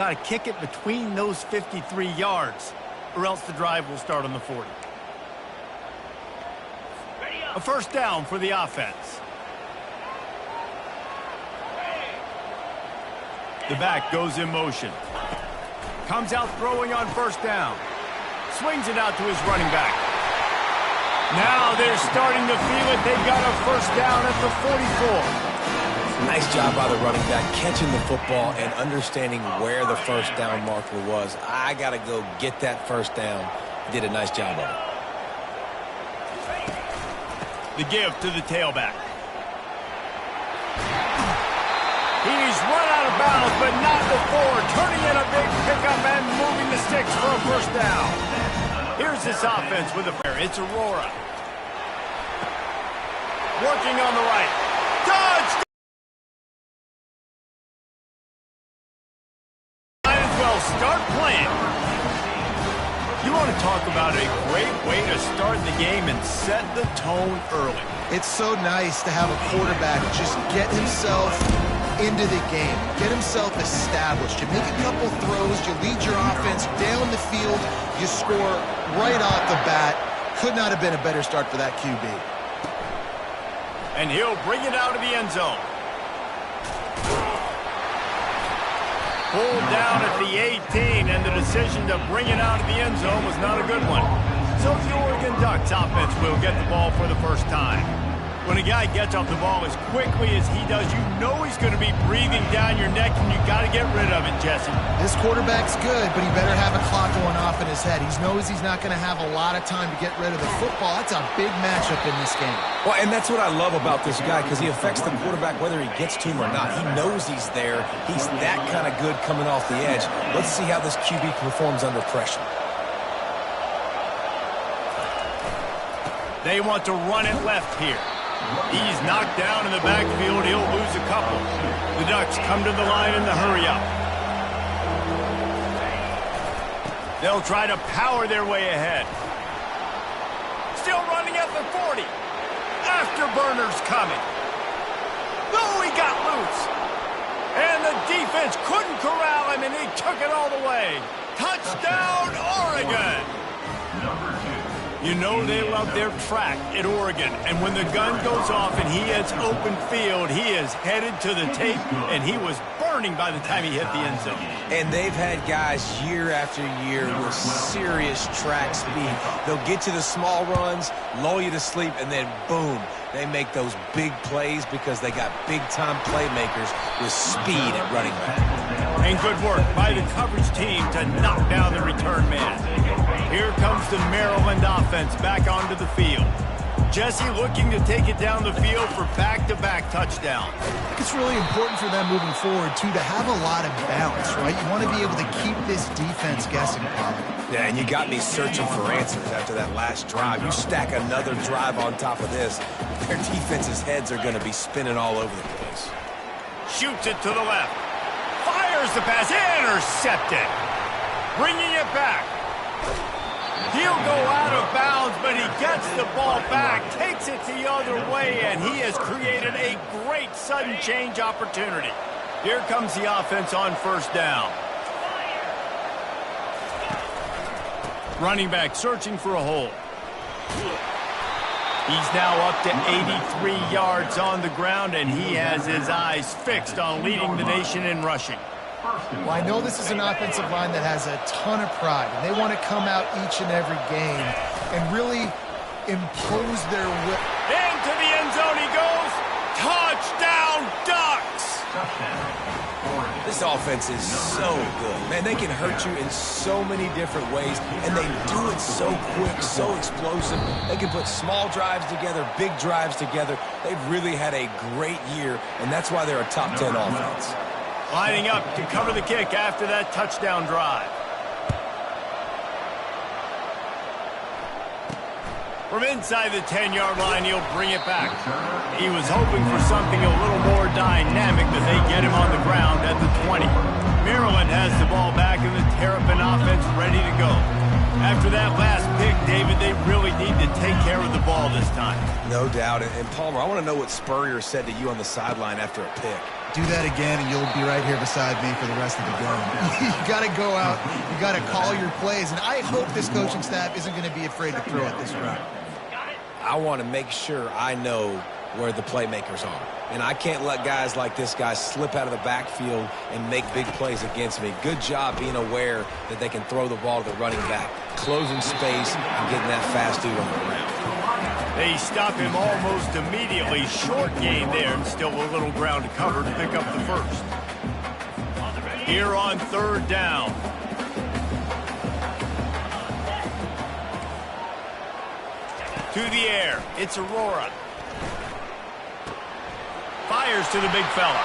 Got to kick it between those 53 yards, or else the drive will start on the 40. A first down for the offense. The back goes in motion. Comes out throwing on first down. Swings it out to his running back. Now they're starting to feel it. They've got a first down at the 44. Nice job by the running back catching the football and understanding where the first down marker was. I got to go get that first down. Did a nice job of it. The give to the tailback. He's run out of bounds, but not before. Turning in a big pickup and moving the sticks for a first down. Here's this offense with a pair. It's Aurora. Working on the right. Dodge! Might as well start playing. You want to talk about a great way to start the game and set the tone early. It's so nice to have a quarterback just get himself into the game, get himself established. You make a couple throws, you lead your offense down the field, you score right off the bat. Could not have been a better start for that QB. And he'll bring it out of the end zone. Pulled down at the 18, and the decision to bring it out of the end zone was not a good one. So the Oregon Ducks offense will get the ball for the first time. When a guy gets off the ball as quickly as he does, you know he's going to be breathing down your neck, and you got to get rid of it, Jesse. This quarterback's good, but he better have a clock going off in his head. He knows he's not going to have a lot of time to get rid of the football. That's a big matchup in this game. Well, and that's what I love about this guy, because he affects the quarterback whether he gets to him or not. He knows he's there. He's that kind of good coming off the edge. Let's see how this QB performs under pressure. They want to run it left here. He's knocked down in the backfield. He'll lose a couple. The Ducks come to the line in the hurry-up. They'll try to power their way ahead. Still running at the 40. Afterburners coming. Oh, he got loose. And the defense couldn't corral him, and he took it all the way. Touchdown, Oregon! You know they love their track at Oregon, and when the gun goes off and he hits open field, he is headed to the tape, and he was burning by the time he hit the end zone. And they've had guys year after year with serious track speed. They'll get you the small runs, lull you to sleep, and then boom, they make those big plays because they got big-time playmakers with speed at running back. And good work by the coverage team to knock down the return man. Here comes the Maryland offense back onto the field. Jesse looking to take it down the field for back-to-back touchdowns. I think it's really important for them moving forward, too, to have a lot of balance, right? You want to be able to keep this defense guessing, Colin. Yeah, and you got me searching for answers after that last drive. You stack another drive on top of this, their defense's heads are going to be spinning all over the place. Shoots it to the left. Fires the pass. Intercepted. Bringing it back. He'll go out of bounds, but he gets the ball back, takes it the other way, and he has created a great sudden change opportunity. Here comes the offense on first down. Running back searching for a hole. He's now up to 83 yards on the ground, and he has his eyes fixed on leading the nation in rushing. Well, I know this is an offensive line that has a ton of pride, and they want to come out each and every game and really impose their will. Into the end zone he goes. Touchdown, Ducks! This offense is so good. Man, they can hurt you in so many different ways, and they do it so quick, so explosive. They can put small drives together, big drives together. They've really had a great year, and that's why they're a top 10 offense. Lining up to cover the kick after that touchdown drive. From inside the 10-yard line, he'll bring it back. He was hoping for something a little more dynamic, but they get him on the ground at the 20. Maryland has the ball back in the Terrapin offense ready to go. After that last pick, David, they really need to take care of the ball this time. No doubt. And Palmer, I want to know what Spurrier said to you on the sideline after a pick. Do that again, and you'll be right here beside me for the rest of the game. You got to go out. You got to call your plays. And I hope this coaching staff isn't going to be afraid to throw it this route. I want to make sure I know where the playmakers are. And I can't let guys like this guy slip out of the backfield and make big plays against me. Good job being aware that they can throw the ball to the running back, closing space and getting that fast dude on the ground. They stop him almost immediately. Short gain there, and still a little ground to cover to pick up the first. Here on third down. To the air. It's Aurora. Fires to the big fella.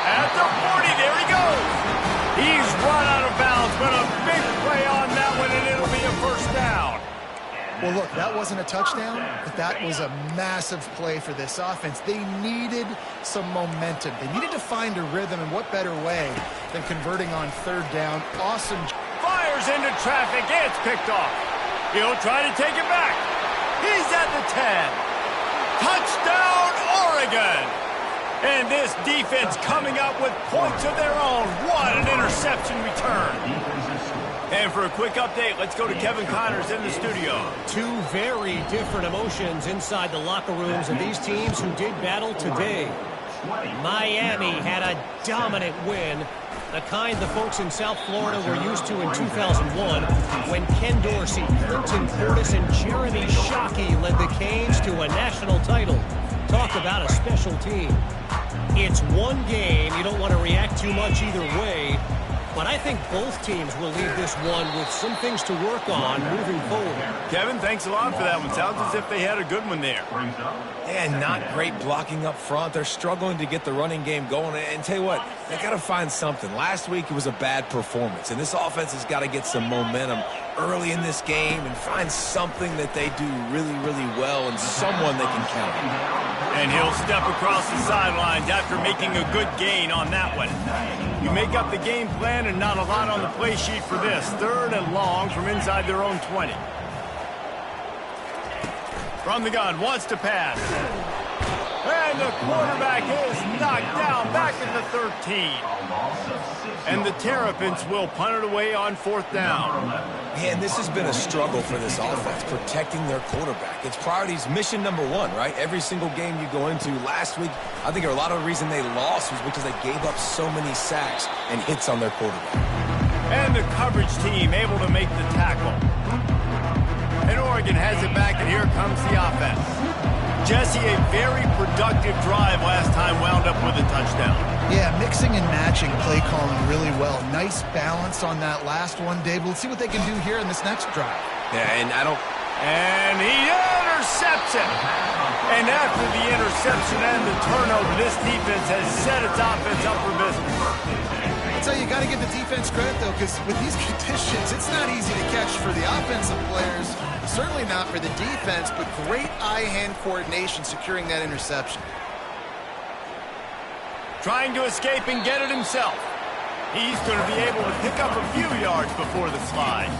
At the 40, there he goes. He's run out of bounds, but a big play on that one, and it'll be a first down. Well, look, that wasn't a touchdown, but that was a massive play for this offense. They needed some momentum. They needed to find a rhythm, and what better way than converting on third down. Awesome. Fires into traffic. It's picked off. He'll try to take it back. He's at the 10. Touchdown, Oregon. And this defense coming up with points of their own. What an interception return. And for a quick update, let's go to Kevin Connors in the studio. Two very different emotions inside the locker rooms of these teams who did battle today. Miami had a dominant win, the kind the folks in South Florida were used to in 2001 when Ken Dorsey, Clinton Portis, and Jeremy Shockey led the Canes to a national title. Talk about a special team. It's one game. You don't want to react too much either way. But I think both teams will leave this one with some things to work on moving forward. Kevin, thanks a lot for that one. Sounds as if they had a good one there. And not great blocking up front. They're struggling to get the running game going. And tell you what, they got to find something. Last week it was a bad performance, and this offense has got to get some momentum early in this game and find something that they do really, really well and someone they can count on. And he'll step across the sidelines after making a good gain on that one. You make up the game plan and not a lot on the play sheet for this. Third and long from inside their own 20. From the gun, wants to pass. And the quarterback is knocked down back at the 13. And the Terrapins will punt it away on fourth down. Man, this has been a struggle for this offense, protecting their quarterback. It's priorities, mission number one, right? Every single game you go into. Last week, I think a lot of the reason they lost was because they gave up so many sacks and hits on their quarterback. And the coverage team able to make the tackle. And Oregon has it back, and here comes the offense. Jesse, a very productive drive last time, wound up with a touchdown. Yeah, mixing and matching play calling really well. Nice balance on that last one, Dave. Let's see what they can do here in this next drive. Yeah, and And he intercepts it. And after the interception and the turnover, this defense has set its offense up for business. So you got to give the defense credit, though, because with these conditions, it's not easy to catch for the offensive players. Certainly not for the defense, but great eye-hand coordination securing that interception. Trying to escape and get it himself. He's going to be able to pick up a few yards before the slide.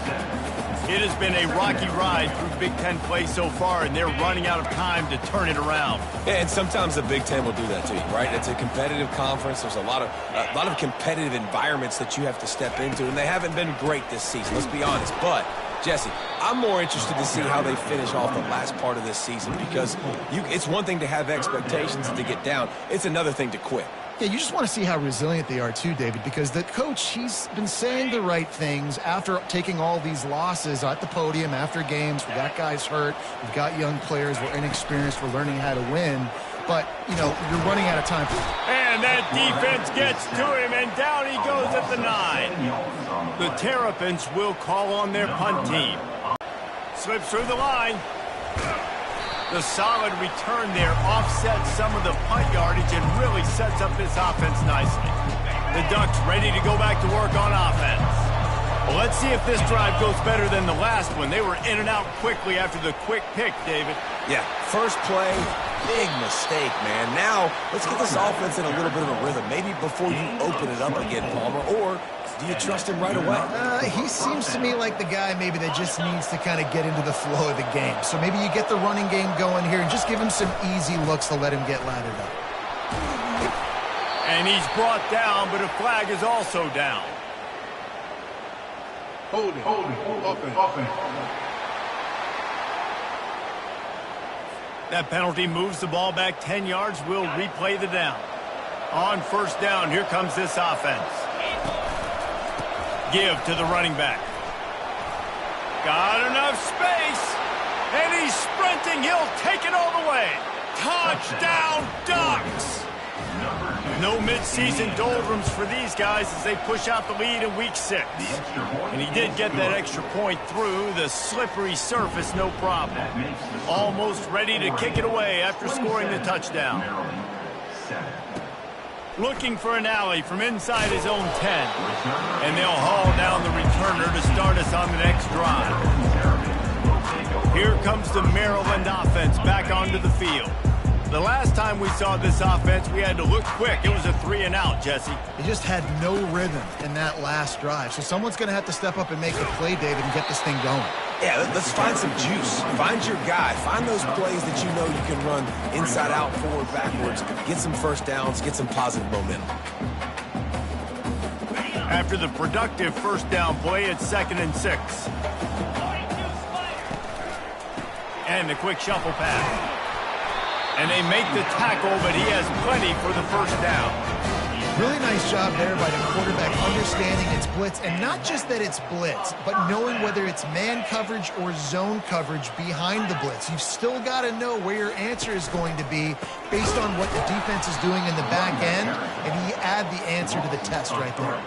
It has been a rocky ride through Big Ten play so far, and they're running out of time to turn it around. Yeah, and sometimes the Big Ten will do that to you, right? It's a competitive conference. There's a lot of competitive environments that you have to step into, and they haven't been great this season, let's be honest. But, Jesse, I'm more interested to see how they finish off the last part of this season because it's one thing to have expectations and to get down. It's another thing to quit. Yeah, you just want to see how resilient they are too, David, because the coach, he's been saying the right things after taking all these losses at the podium after games. We got guys hurt. We've got young players. We're inexperienced. We're learning how to win. But, you know, you're running out of time. And that defense gets to him, and down he goes at the 9. The Terrapins will call on their punt team. Slips through the line. The solid return there offsets some of the punt yardage and really sets up this offense nicely. The Ducks ready to go back to work on offense. Well, let's see if this drive goes better than the last one. They were in and out quickly after the quick pick, David. Yeah, first play, big mistake, man. Now, let's get this offense in a little bit of a rhythm. Maybe before you open it up again, Palmer, or Do you trust him right away? He seems to me like the guy maybe that just needs to kind of get into the flow of the game. So maybe you get the running game going here and just give him some easy looks to let him get lathered up. And he's brought down, but a flag is also down. Holding. Offense. That penalty moves the ball back 10 yards. We'll replay the down. On first down, here comes this offense. Give to the running back. Got enough space. And he's sprinting. He'll take it all the way. Touchdown, Ducks! No mid-season doldrums for these guys as they push out the lead in Week 6. And he did get that extra point through the slippery surface, no problem. Almost ready to kick it away after scoring the touchdown. Looking for an alley from inside his own 10. And they'll haul down the returner to start us on the next drive. Here comes the Maryland offense back onto the field. The last time we saw this offense, we had to look quick. It was a 3-and-out, Jesse. He just had no rhythm in that last drive. So someone's going to have to step up and make the play, David, and get this thing going. Yeah, let's find some juice. Find your guy. Find those plays that you know you can run inside out, forward, backwards. Get some first downs. Get some positive momentum. After the productive first down play, it's 2nd and 6. And the quick shuffle pass. And they make the tackle, but he has plenty for the first down. Really nice job there by the quarterback understanding it's blitz, and not just that it's blitz, but knowing whether it's man coverage or zone coverage behind the blitz. You've still got to know where your answer is going to be based on what the defense is doing in the back end, and he add the answer to the test right there.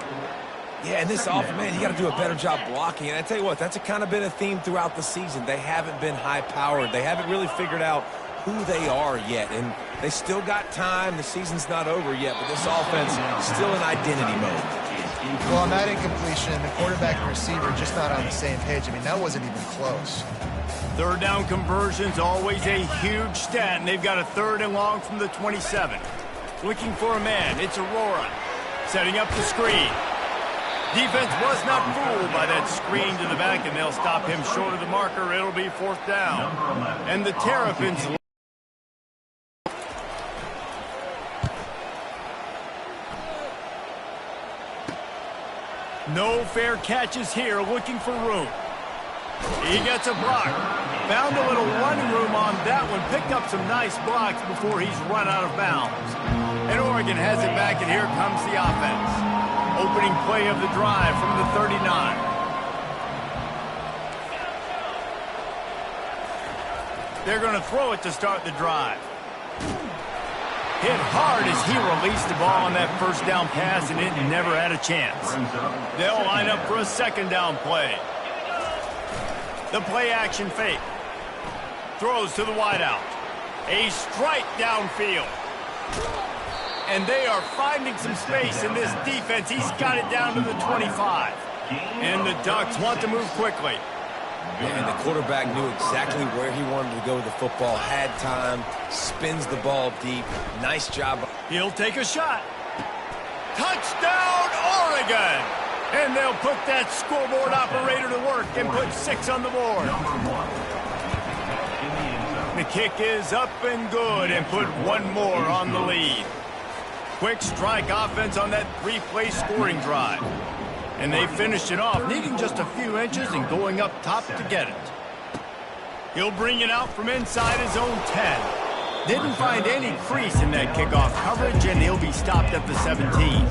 Yeah, and this offense, man, you got to do a better job blocking. And I tell you what, that's kind of been a theme throughout the season. They haven't been high-powered. They haven't really figured out who they are yet, and they still got time. The season's not over yet, but this offense is still in identity mode. Well, on that incompletion, the quarterback and receiver just not on the same page. I mean, that wasn't even close. Third down conversion's always a huge stat, and they've got a 3rd and long from the 27. Looking for a man, it's Aurora. Setting up the screen. Defense was not fooled by that screen to the back, and they'll stop him short of the marker. It'll be 4th down. And the Terrapins... No fair catches here, looking for room. He gets a block. Found a little running room on that one. Picked up some nice blocks before he's run out of bounds. And Oregon has it back, and here comes the offense. Opening play of the drive from the 39. They're going to throw it to start the drive. Hit hard as he released the ball on that first down pass, and it never had a chance. They'll line up for a 2nd down play. The play action fake. Throws to the wideout. A strike downfield. And they are finding some space in this defense. He's got it down to the 25. And the Ducks want to move quickly. And the quarterback knew exactly where he wanted to go with the football, had time, spins the ball deep. Nice job. He'll take a shot. Touchdown, Oregon! And they'll put that scoreboard operator to work and put 6 on the board. The kick is up and good and put 1 more on the lead. Quick strike offense on that 3-play scoring drive. And they finished it off, needing just a few inches and going up top to get it. He'll bring it out from inside his own 10. Didn't find any crease in that kickoff coverage, and he'll be stopped at the 17.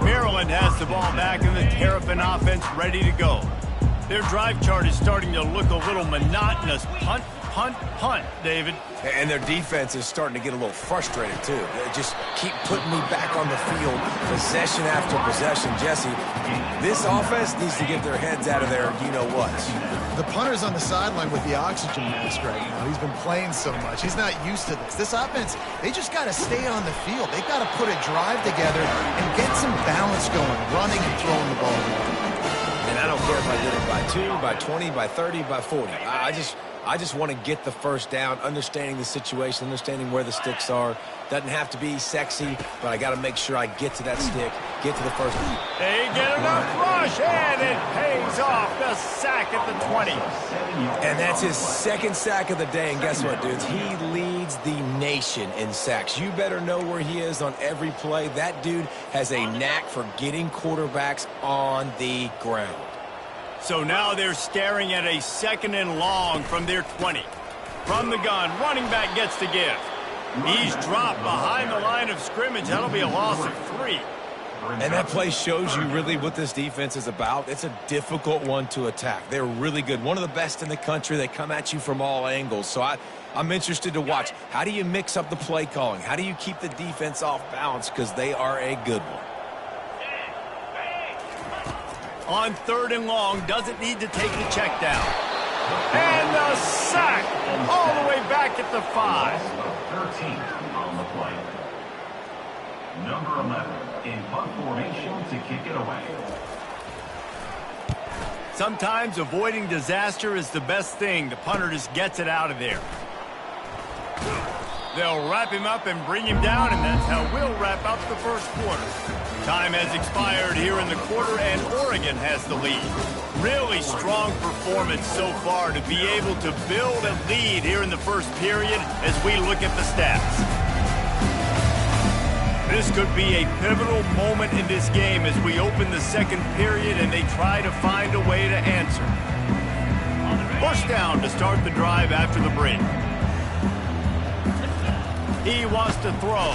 Maryland has the ball back, and the Terrapin offense ready to go. Their drive chart is starting to look a little monotonous. Punt, punt, punt, David. And their defense is starting to get a little frustrated, too. They just keep putting me back on the field, possession after possession. Jesse, this offense needs to get their heads out of there, you-know-what. The punter's on the sideline with the oxygen mask right now. He's been playing so much. He's not used to this. This offense, they just got to stay on the field. They've got to put a drive together and get some balance going, running and throwing the ball. And I don't care if I did it by 2, by 20, by 30, by 40. I just want to get the first down, understanding the situation, understanding where the sticks are. Doesn't have to be sexy, but I got to make sure I get to that stick, get to the first. They get enough rush, and it pays off. The sack at the 20. And that's his second sack of the day. And guess what, dudes? He leads the nation in sacks. You better know where he is on every play. That dude has a knack for getting quarterbacks on the ground. So now they're staring at a 2nd and long from their 20. From the gun, running back gets the give. He's dropped behind the line of scrimmage. That'll be a loss of 3. And that play shows you really what this defense is about. It's a difficult one to attack. They're really good. One of the best in the country. They come at you from all angles. So I'm interested to watch. How do you mix up the play calling? How do you keep the defense off balance? Because they are a good one. On 3rd and long, doesn't need to take the check down. And the sack all the way back at the 5. 13 on the play. Number 11 in punt formation to kick it away. Sometimes avoiding disaster is the best thing. The punter just gets it out of there. They'll wrap him up and bring him down, and that's how we'll wrap up the first quarter. Time has expired here in the quarter, and Oregon has the lead. Really strong performance so far to be able to build a lead here in the first period as we look at the stats. This could be a pivotal moment in this game as we open the second period and they try to find a way to answer. First down to start the drive after the break. He wants to throw.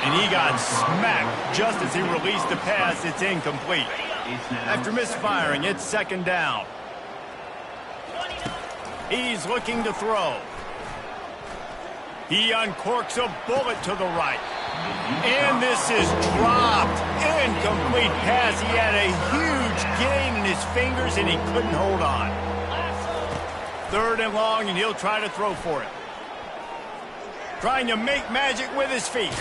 And he got smacked just as he released the pass. It's incomplete. After misfiring, it's 2nd down. He's looking to throw. He uncorks a bullet to the right. And this is dropped. Incomplete pass. He had a huge gain in his fingers and he couldn't hold on. 3rd and long, and he'll try to throw for it. Trying to make magic with his feet.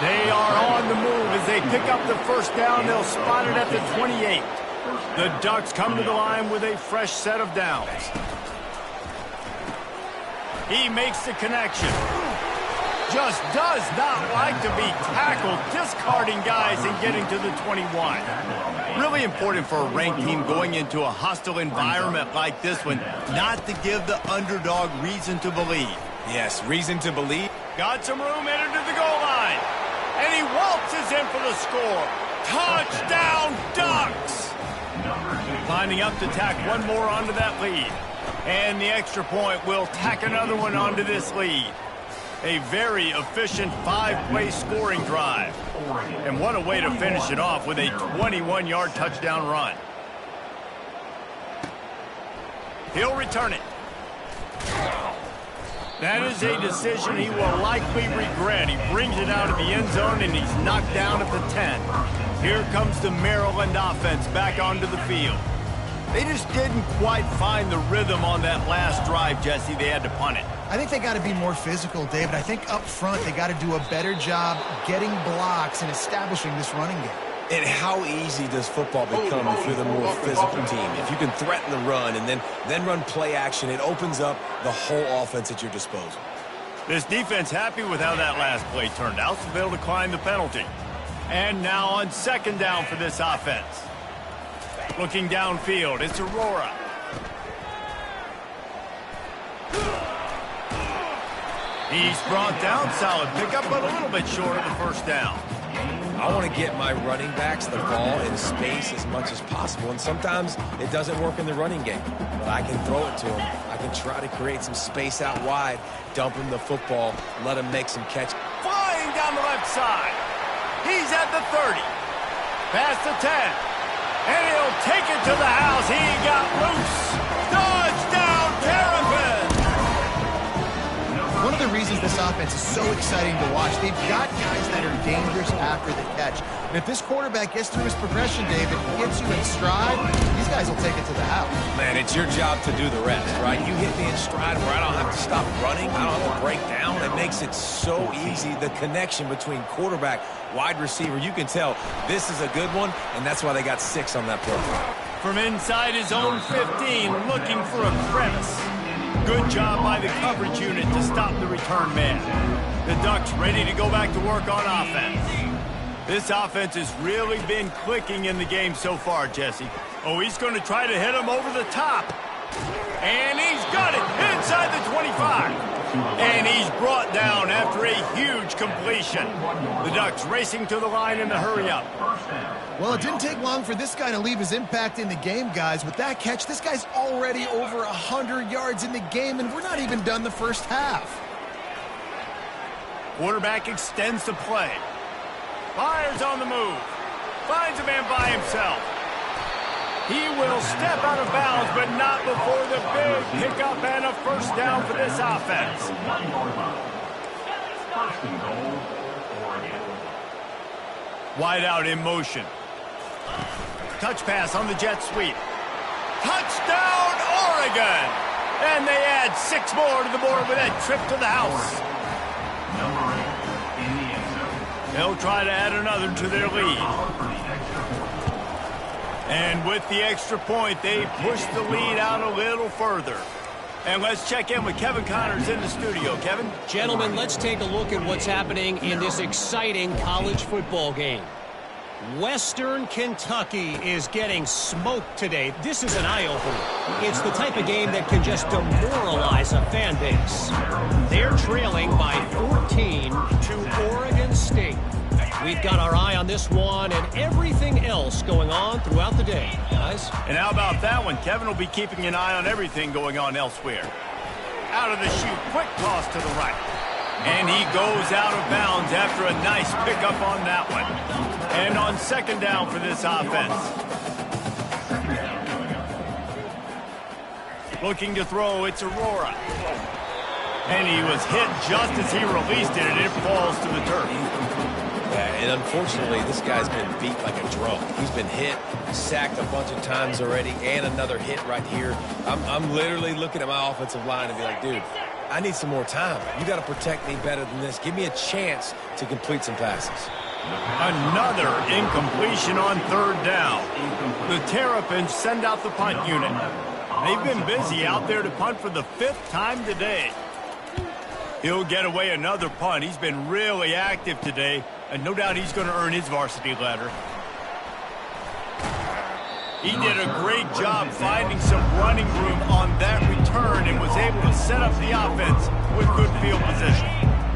They are on the move as they pick up the first down. They'll spot it at the 28. The Ducks come to the line with a fresh set of downs. He makes the connection. Just does not like to be tackled, discarding guys and getting to the 21. Really important for a ranked team going into a hostile environment like this one, not to give the underdog reason to believe. Yes, reason to believe. Got some room, entered to the goal line. And he waltzes in for the score. Touchdown, Ducks! Lining up to tack one more onto that lead. And the extra point will tack another one onto this lead. A very efficient 5-play scoring drive. And what a way to finish it off with a 21-yard touchdown run. He'll return it. That is a decision he will likely regret. He brings it out of the end zone, and he's knocked down at the 10. Here comes the Maryland offense back onto the field. They just didn't quite find the rhythm on that last drive, Jesse. They had to punt it. I think they got to be more physical, David. I think up front they got to do a better job getting blocks and establishing this running game. And how easy does football become if you're the more physical team? If you can threaten the run and then run play action, it opens up the whole offense at your disposal. This defense happy with how that last play turned out, so they'll decline the penalty. And now on 2nd down for this offense. Looking downfield, it's Aurora. He's brought down, solid pickup, but a little bit short of the first down. I want to get my running backs the ball in space as much as possible, and sometimes it doesn't work in the running game, but I can throw it to them. I can try to create some space out wide, dump him the football, let him make some catch. Flying down the left side. He's at the 30. Past the 10. And he'll take it to the house. He got loose. Touchdown, Terrapins! One of the reasons this offense is so exciting to watch, they've got guys that are dangerous after the catch. And if this quarterback gets through his progression, David, gets you in stride, these guys will take it to the house. Man, it's your job to do the rest, right? You hit me in stride where I don't have to stop running. I don't have to break down. It makes it so easy, the connection between quarterback, wide receiver. You can tell this is a good one, and that's why they got 6 on that play. from inside his own 15, looking for a crevice. Good job by the coverage unit to stop the return man. The Ducks ready to go back to work on offense. This offense has really been clicking in the game so far, Jesse. Oh, he's going to try to hit him over the top. And he's got it inside the 25. And he's brought down after a huge completion. The Ducks racing to the line in the hurry-up. Well, it didn't take long for this guy to leave his impact in the game, guys. With that catch, this guy's already over 100 yards in the game, and we're not even done the first half. Quarterback extends the play. Fires on the move. Finds a man by himself. He will step out of bounds, but not before the big pickup and a first down for this offense. First and goal, Oregon. Wide out in motion. Touch pass on the jet sweep. Touchdown, Oregon! And they add 6 more to the board with that trip to the house. Number 8 in the end zone. They'll try to add another to their lead. For the extra point. And with the extra point, they push the lead out a little further. And let's check in with Kevin Connors in the studio. Kevin? Gentlemen, let's take a look at what's happening in this exciting college football game. Western Kentucky is getting smoked today. This is an eye-opener. It's the type of game that can just demoralize a fan base. They're trailing by 14 to Oregon State. We've got our eye on this one and everything else going on throughout the day, guys. And how about that one? Kevin will be keeping an eye on everything going on elsewhere. Out of the chute, quick toss to the right. And he goes out of bounds after a nice pickup on that one. And on second down for this offense. Looking to throw, it's Aurora. And he was hit just as he released it, and it falls to the turf. Yeah, and unfortunately, this guy's been beat like a drum. He's been hit, sacked a bunch of times already, and another hit right here. I'm literally looking at my offensive line and be like, dude, I need some more time. You got to protect me better than this. Give me a chance to complete some passes. Another incompletion on third down. The Terrapins send out the punt unit. They've been busy out there to punt for the 5th time today. He'll get away another punt. He's been really active today, and no doubt he's going to earn his varsity letter. He did a great job finding some running room on that return and was able to set up the offense with good field position.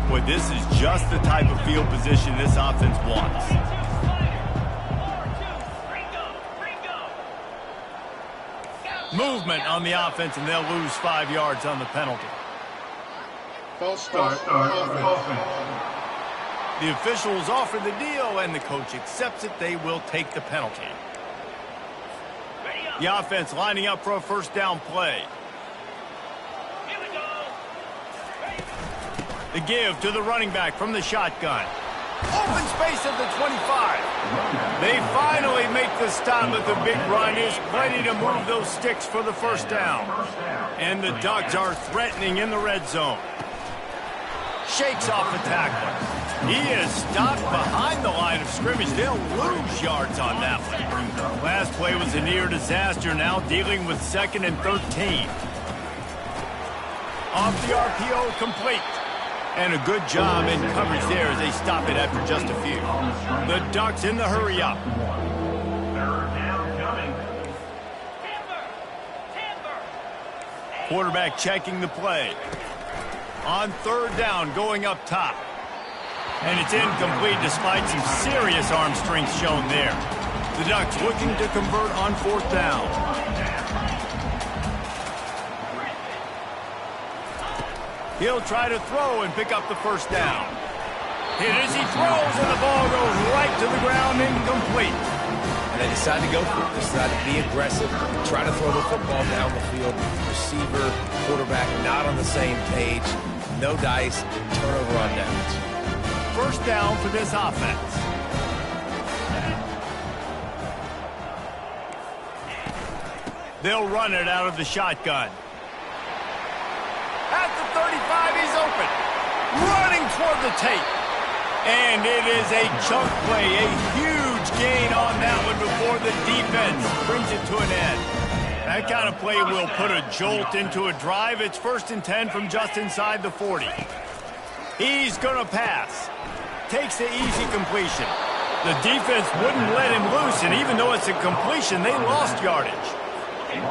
Boy, this is just the type of field position this offense wants. Movement on the offense, and they'll lose 5 yards on the penalty. False start offense. The officials offer the deal, and the coach accepts it. They will take the penalty. The offense lining up for a first down play. The give to the running back from the shotgun. Open space at the 25. They finally make the stop, but the big run is ready to move those sticks for the first down. And the Ducks are threatening in the red zone. Shakes off the tackler. He is stopped behind the line of scrimmage. They'll lose yards on that one. Last play was a near disaster, now dealing with 2nd and 13. Off the RPO, complete. And a good job in coverage there as they stop it after just a few. The Ducks in the hurry-up. Quarterback checking the play. On third down, going up top. And it's incomplete despite some serious arm strength shown there. The Ducks looking to convert on 4th down. He'll try to throw and pick up the first down. Hit as he throws, and the ball goes right to the ground, incomplete. And they decide to go for it. They decide to be aggressive, try to throw the football down the field. Receiver, quarterback not on the same page. No dice, turnover on downs. First down for this offense. They'll run it out of the shotgun. At the 35, he's open. Running toward the tape. And it is a chunk play, a huge gain on that one before the defense brings it to an end. That kind of play will put a jolt into a drive. It's 1st and 10 from just inside the 40. He's going to pass. Takes the easy completion. The defense wouldn't let him loose, and even though it's a completion, they lost yardage.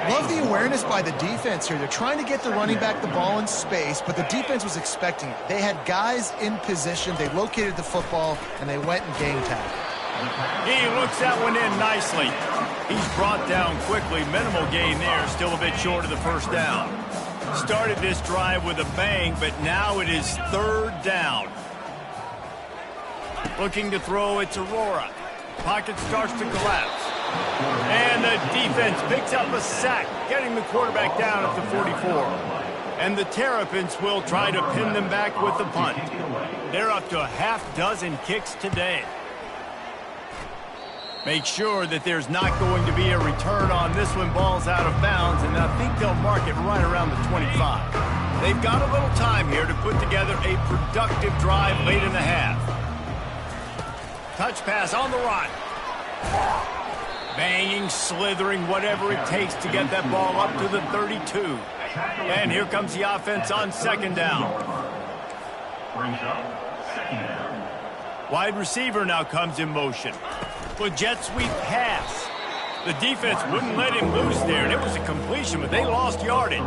Love the awareness by the defense here. They're trying to get the running back the ball in space, but the defense was expecting it. They had guys in position. They located the football, and they went and game tagged. He looks that one in nicely. He's brought down quickly. Minimal gain there, still a bit short of the first down. Started this drive with a bang, but now it is 3rd down. Looking to throw, it's Aurora. Pocket starts to collapse. And the defense picks up a sack, getting the quarterback down at the 44. And the Terrapins will try to pin them back with the punt. They're up to a half-dozen kicks today. Make sure that there's not going to be a return on this one. Ball's out of bounds, and I think they'll mark it right around the 25. They've got a little time here to put together a productive drive late in the half. Touch pass on the run. Banging, slithering, whatever it takes to get that ball up to the 32. And here comes the offense on 2nd down. Brings up 2nd down. Wide receiver now comes in motion. With jet sweep pass. The defense wouldn't let him loose there, and it was a completion, but they lost yardage.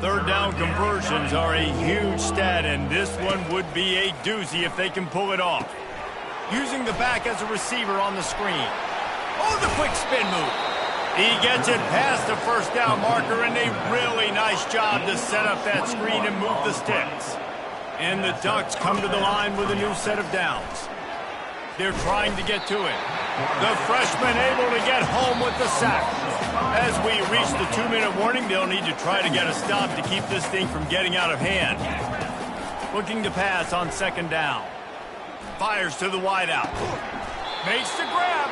3rd down conversions are a huge stat, and this one would be a doozy if they can pull it off. Using the back as a receiver on the screen. Oh, the quick spin move. He gets it past the 1st down marker, and a really nice job to set up that screen and move the sticks. And the Ducks come to the line with a new set of downs. They're trying to get to it. The freshman able to get home with the sack. As we reach the 2-minute warning, they'll need to try to get a stop to keep this thing from getting out of hand. Looking to pass on 2nd down. Fires to the wideout. Makes the grab.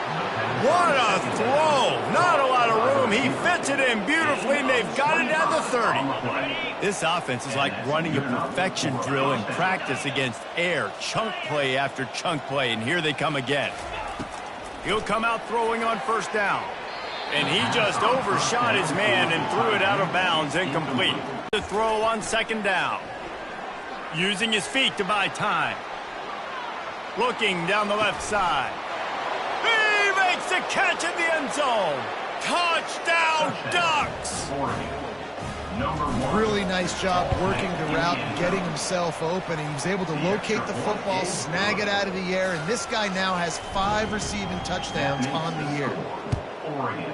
What a throw. Not a lot of room. He fits it in beautifully, and they've got it down to 30. This offense is like running a perfection drill in practice against air. Chunk play after chunk play, and here they come again. He'll come out throwing on 1st down. And he just overshot his man and threw it out of bounds, incomplete. The throw on 2nd down. Using his feet to buy time. Looking down the left side. He makes the catch in the end zone. Touchdown, Ducks! Really nice job working the route and getting himself open. He was able to locate the football, snag it out of the air, and this guy now has 5 receiving touchdowns on the year. Oregon,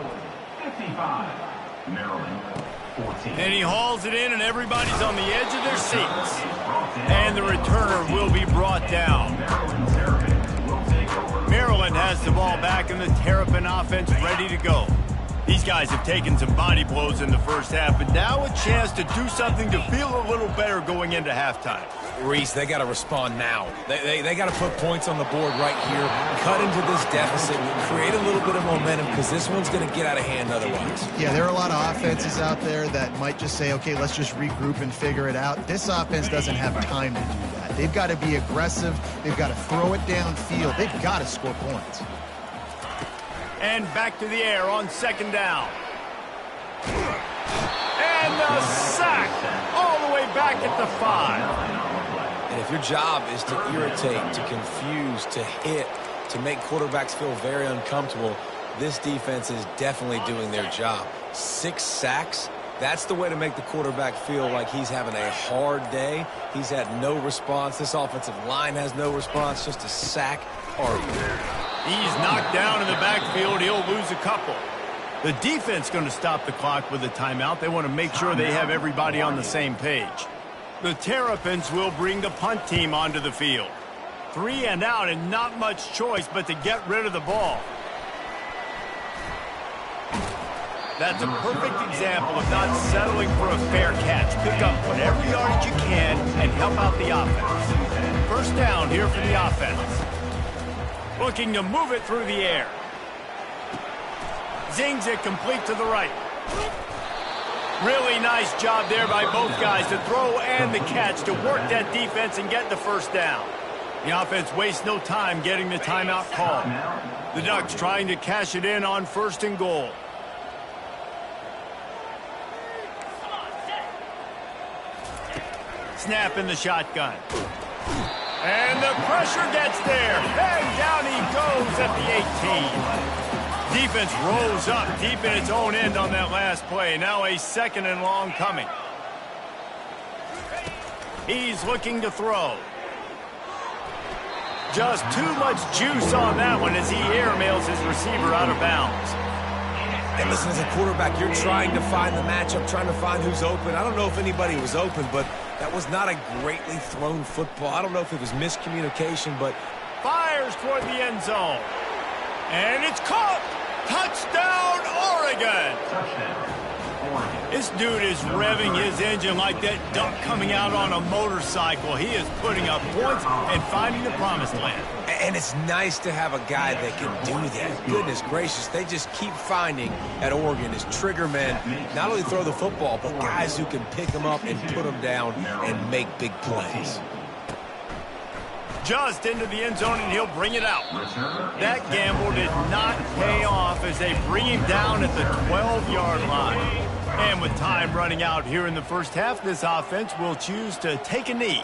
55. Maryland, 14. And he hauls it in, and everybody's on the edge of their seats. And the returner will be brought down. Maryland has the ball back, and the Terrapin offense ready to go. These guys have taken some body blows in the first half, but now a chance to do something to feel a little better going into halftime. Reese, they got to respond now. They got to put points on the board right here, cut into this deficit, create a little bit of momentum, because this one's going to get out of hand otherwise. Yeah, there are a lot of offenses out there that might just say, okay, let's just regroup and figure it out. This offense doesn't have time to do that. They've got to be aggressive. They've got to throw it downfield. They've got to score points. And back to the air on 2nd down. And the sack all the way back at the 5. And if your job is to irritate, to confuse, to hit, to make quarterbacks feel very uncomfortable, this defense is definitely doing their job. 6 sacks, that's the way to make the quarterback feel like he's having a hard day. He's had no response. This offensive line has no response, just a sack or He's knocked down in the backfield. He'll lose a couple. The defense going to stop the clock with a timeout. They want to make sure they have everybody on the same page. The Terrapins will bring the punt team onto the field. 3 and out, and not much choice but to get rid of the ball. That's a perfect example of not settling for a fair catch. Pick up whatever yardage you can and help out the offense. 1st down here for the offense. Looking to move it through the air. Zings it complete to the right. Really nice job there by both guys to throw and the catch to work that defense and get the 1st down. The offense wastes no time getting the timeout called. The Ducks trying to cash it in on 1st and goal. Snap in the shotgun. And the pressure gets there. And down he goes at the 18. Defense rose up deep in its own end on that last play. Now a 2nd and long coming. He's looking to throw. Just too much juice on that one as he airmails his receiver out of bounds. And listen, as a quarterback, you're trying to find the matchup, trying to find who's open. I don't know if anybody was open, but that was not a greatly thrown football. I don't know if it was miscommunication, but... Fires toward the end zone. And it's caught! Touchdown, Oregon! This dude is revving his engine like that duck coming out on a motorcycle. He is putting up points and finding the promised land. And it's nice to have a guy that can do that. Goodness gracious, they just keep finding at Oregon as trigger men, not only throw the football, but guys who can pick them up and put them down and make big plays. Just into the end zone, and he'll bring it out. That gamble did not pay off as they bring him down at the 12-yard line. And with time running out here in the first half, this offense will choose to take a knee.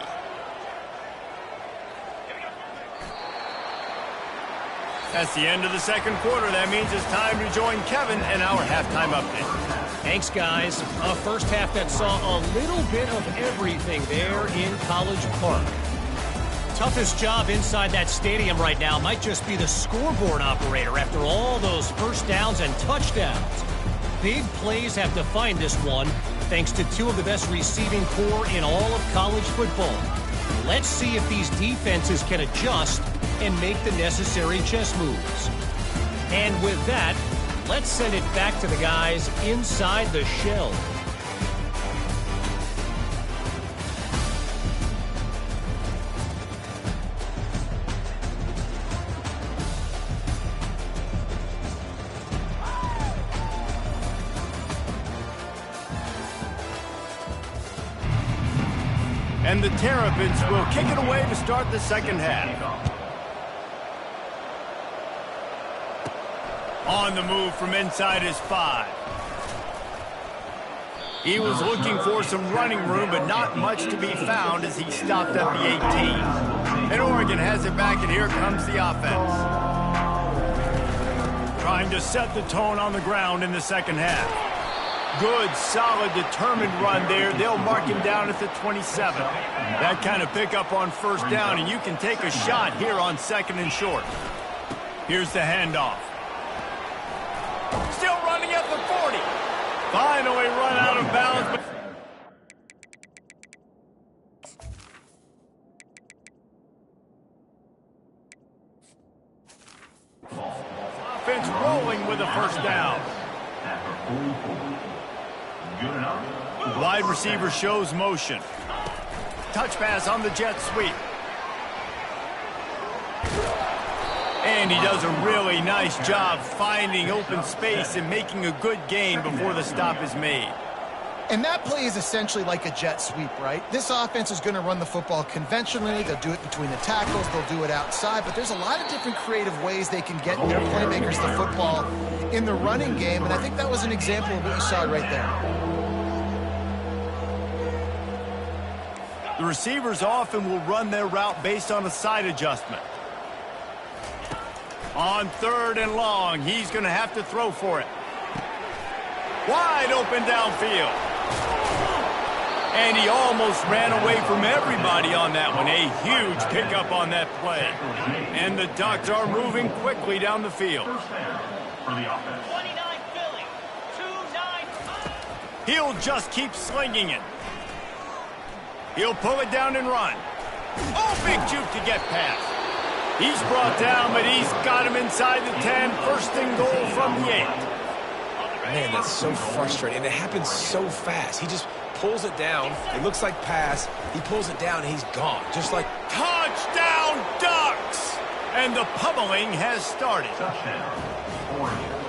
That's the end of the 2nd quarter. That means it's time to join Kevin and our halftime update. Thanks, guys. A first half that saw a little bit of everything there in College Park. Toughest job inside that stadium right now might just be the scoreboard operator after all those first downs and touchdowns. Big plays have defined this one, thanks to 2 of the best receiving corps in all of college football. Let's see if these defenses can adjust and make the necessary chess moves. And with that, let's send it back to the guys inside the shell. And the Terrapins will kick it away to start the 2nd half. On the move from inside his 5. He was looking for some running room, but not much to be found as he stopped at the 18. And Oregon has it back, and here comes the offense. Trying to set the tone on the ground in the 2nd half. Good, solid, determined run there. They'll mark him down at the 27. That kind of pickup on 1st down, and you can take a shot here on 2nd and short. Here's the handoff. Still running at the 40. Finally run out of bounds. Offense rolling with a 1st down. Wide receiver shows motion. Touch pass on the jet sweep. And he does a really nice job finding open space and making a good gain before the stop is made. And that play is essentially like a jet sweep, right? This offense is going to run the football conventionally. They'll do it between the tackles. They'll do it outside. But there's a lot of different creative ways they can get their playmakers the football in the running game. And I think that was an example of what you saw right there. The receivers often will run their route based on a side adjustment. On 3rd and long, he's going to have to throw for it. Wide open downfield. And he almost ran away from everybody on that one. A huge pickup on that play. And the Ducks are moving quickly down the field. He'll just keep slinging it. He'll pull it down and run. Oh, big juke to get past. He's brought down, but he's got him inside the 10. 1st and goal from the 8. Man, that's so frustrating. And it happens so fast. He just pulls it down. It looks like pass. He pulls it down, and he's gone. Just like... Touchdown, Ducks! And the pummeling has started.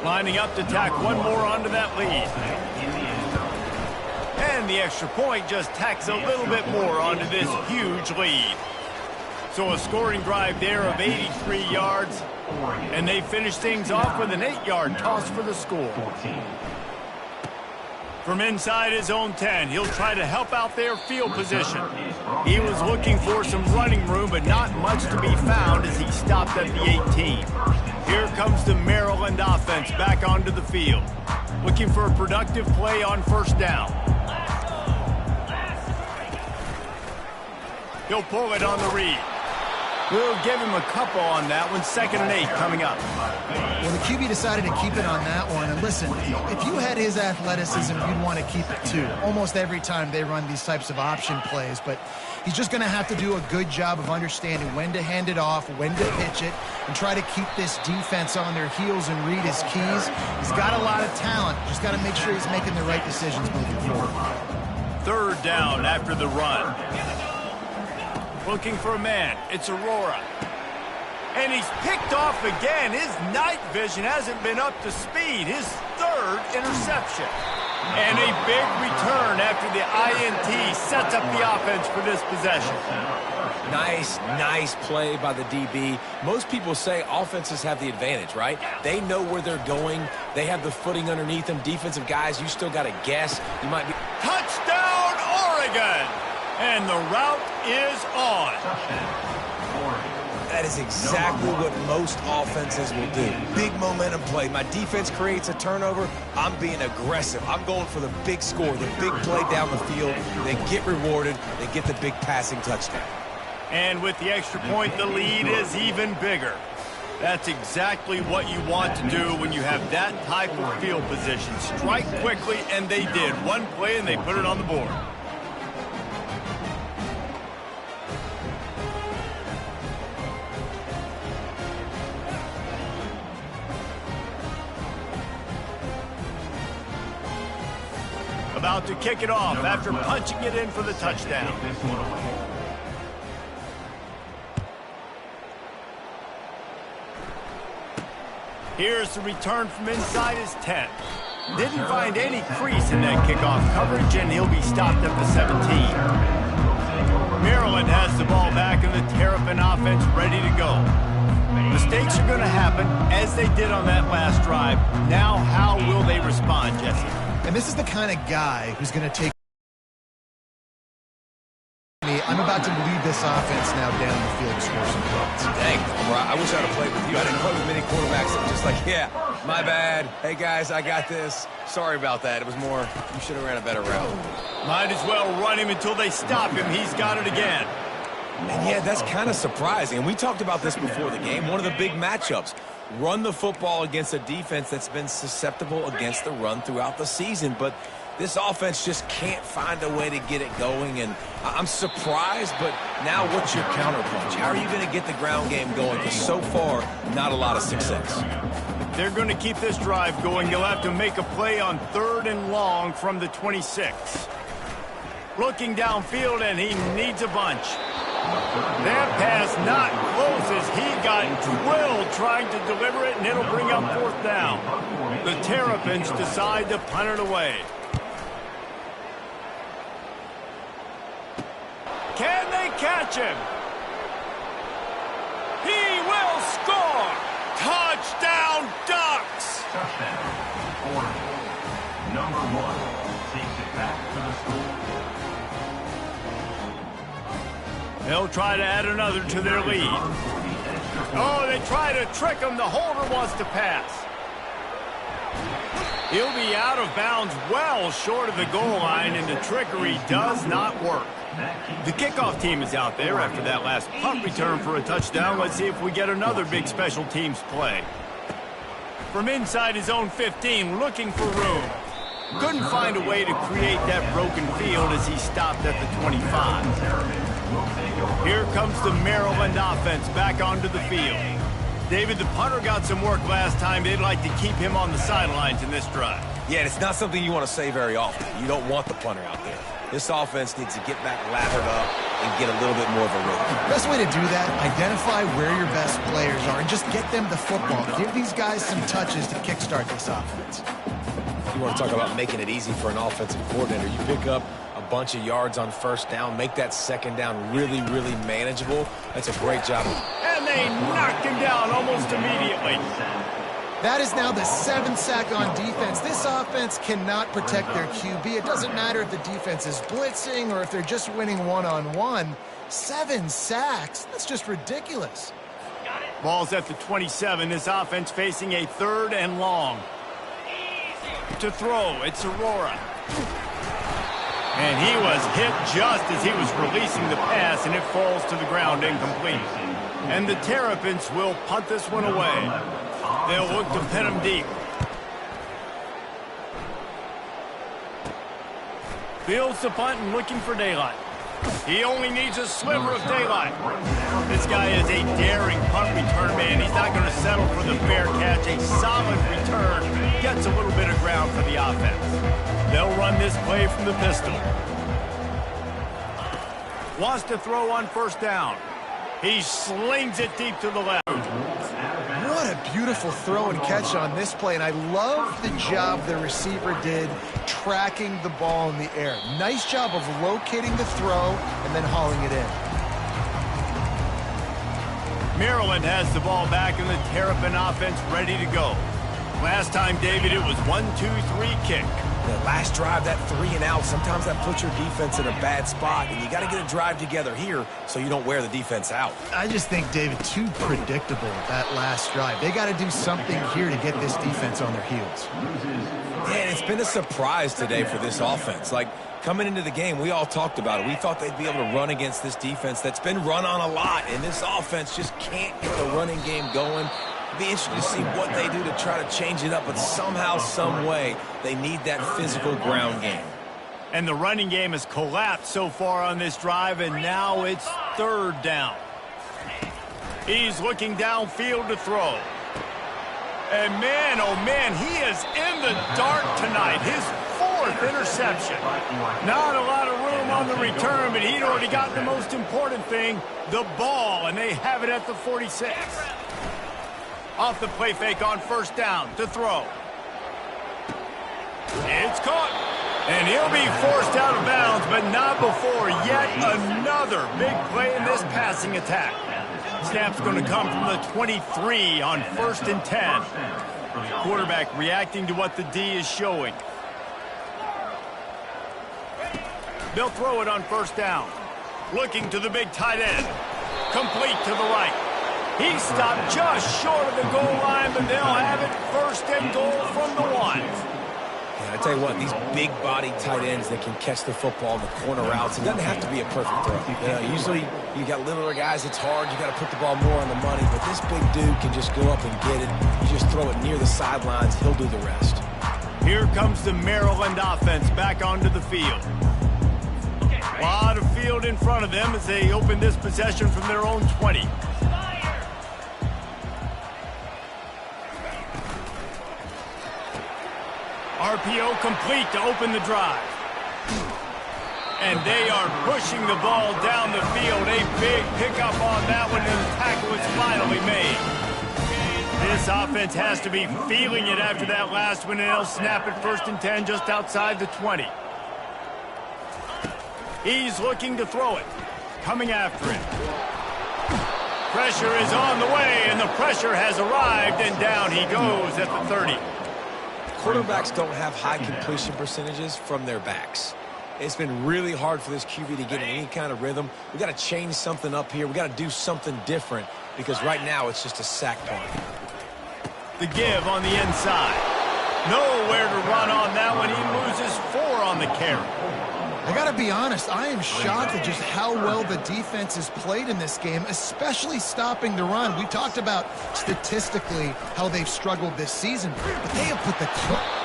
Lining up to tack one more onto that lead. And the extra point just tacks a little bit more onto this huge lead. So a scoring drive there of 83 yards. And they finish things off with an 8-yard toss for the score. 14. From inside his own 10, he'll try to help out their field position. He was looking for some running room, but not much to be found as he stopped at the 18. Here comes the Maryland offense back onto the field, looking for a productive play on first down. He'll pull it on the read. We'll give him a couple on that one. 2nd and 8 coming up. Well, the QB decided to keep it on that one. And listen, if you had his athleticism, you'd want to keep it too. Almost every time they run these types of option plays. But he's just going to have to do a good job of understanding when to hand it off, when to pitch it, and try to keep this defense on their heels and read his keys. He's got a lot of talent. Just got to make sure he's making the right decisions moving forward. 3rd down after the run. Looking for a man. It's Aurora. And he's picked off again. His night vision hasn't been up to speed. His 3rd interception. And a big return after the INT sets up the offense for this possession. Nice play by the DB. Most people say offenses have the advantage, right? They know where they're going. They have the footing underneath them. Defensive guys, you still got to guess. You might be... Touchdown, Oregon! And the route is on. That is exactly what most offenses will do. Big momentum play. My defense creates a turnover. I'm being aggressive. I'm going for the big score, the big play down the field. They get rewarded. They get the big passing touchdown. And with the extra point, the lead is even bigger. That's exactly what you want to do when you have that type of field position. Strike quickly, and they did. One play, and they put it on the board. About to kick it off after punching it in for the touchdown. Here's the return from inside his 10. Didn't find any crease in that kickoff coverage, and he'll be stopped at the 17. Maryland has the ball back, and the Terrapin offense ready to go. Mistakes are going to happen, as they did on that last drive. Now, how will they respond, Jesse? And this is the kind of guy who's going to take me. I'm about to lead this offense now down the field to score some points. Dang, I wish I'd have played with you. I didn't play with many quarterbacks that were just like, yeah, my bad. Hey, guys, I got this. Sorry about that. It was more, you should have ran a better route. Might as well run him until they stop him. He's got it again. And yeah, that's kind of surprising. And we talked about this before the game. One of the big matchups. Run the football against a defense that's been susceptible against the run throughout the season. But this offense just can't find a way to get it going. And I'm surprised, but now what's your counterpunch? How are you going to get the ground game going? Because so far, not a lot of success. They're going to keep this drive going. You'll have to make a play on 3rd and long from the 26. Looking downfield, and he needs a bunch. That pass not close as he got drilled trying to deliver it, and it'll bring up 4th down. The Terrapins decide to punt it away. Can they catch him? He will score! Touchdown, Ducks! Touchdown. Oregon. Number 1 takes it back to the score. They'll try to add another to their lead. Oh, they try to trick him. The holder wants to pass. He'll be out of bounds well short of the goal line, and the trickery does not work. The kickoff team is out there after that last punt return for a touchdown. Let's see if we get another big special teams play. From inside his own 15, looking for room. Couldn't find a way to create that broken field as he stopped at the 25. Here comes the Maryland offense back onto the field. David, the punter got some work last time. They'd like to keep him on the sidelines in this drive. Yeah, it's not something you want to say very often. You don't want the punter out there. This offense needs to get back lathered up and get a little bit more of a rhythm. Best way to do that, identify where your best players are and just get them the football. Give these guys some touches to kickstart this offense. You want to talk about making it easy for an offensive coordinator. You pick up a bunch of yards on first down, make that second down really, really manageable. That's a great job. And they knocked him down almost immediately. That is now the 7th sack on defense. This offense cannot protect their QB. It doesn't matter if the defense is blitzing or if they're just winning one-on-one. 7 sacks? That's just ridiculous. Ball's at the 27. This offense facing a 3rd and long. To throw, it's Aurora. And he was hit just as he was releasing the pass, and it falls to the ground incomplete. And the Terrapins will punt this one away. They'll look to pin him deep. Fields the punt and looking for daylight. He only needs a sliver of daylight. This guy is a daring punt return man. He's not going to settle for the fair catch. A solid return gets a little bit of ground for the offense. They'll run this play from the pistol. Wants to throw on first down. He slings it deep to the left. What a beautiful throw and catch on this play, and I love the job the receiver did tracking the ball in the air. Nice job of locating the throw and then hauling it in. Maryland has the ball back and the Terrapin offense ready to go. Last time, David, it was 1-2-3 kick. The last drive, that 3 and out, sometimes that puts your defense in a bad spot, and you got to get a drive together here so you don't wear the defense out. I just think, David, too predictable that last drive. They got to do something here to get this defense on their heels. Yeah, and it's been a surprise today for this offense. Like, coming into the game, we all talked about it. We thought they'd be able to run against this defense that's been run on a lot, and this offense just can't get the running game going. It'll be interesting to see what they do to try to change it up, but somehow, some way, they need that physical ground game. And the running game has collapsed so far on this drive, and now it's 3rd down. He's looking downfield to throw. And man, oh man, he is in the dark tonight. His 4th interception. Not a lot of room on the return, but he'd already got the most important thing, the ball, and they have it at the 46. Off the play fake on first down to throw. It's caught. And he'll be forced out of bounds, but not before yet another big play in this passing attack. Snap's going to come from the 23 on 1st and 10. Quarterback reacting to what the D is showing. They'll throw it on first down. Looking to the big tight end. Complete to the right. He stopped just short of the goal line, but they'll have it 1st and goal from the 1. Yeah, I tell you what, these big-bodied tight ends that can catch the football in the corner routes, it doesn't have to be a perfect throw. You know, usually you got littler guys, it's hard, you got to put the ball more on the money, but this big dude can just go up and get it. You just throw it near the sidelines, he'll do the rest. Here comes the Maryland offense back onto the field. A lot of field in front of them as they open this possession from their own 20. RPO complete to open the drive. And they are pushing the ball down the field. A big pickup on that one, and the tackle is finally made. This offense has to be feeling it after that last one, and they'll snap it 1st and 10 just outside the 20. He's looking to throw it. Coming after it. Pressure is on the way, and the pressure has arrived, and down he goes at the 30. Quarterbacks don't have high completion percentages from their backs. It's been really hard for this QB to get in any kind of rhythm. We got to change something up here. We got to do something different because right now it's just a sack punt. The give on the inside. Nowhere to run on that one. He loses 4 on the carry. I got to be honest, I am shocked at just how well the defense has played in this game, especially stopping the run. We talked about statistically how they've struggled this season, but they have put the...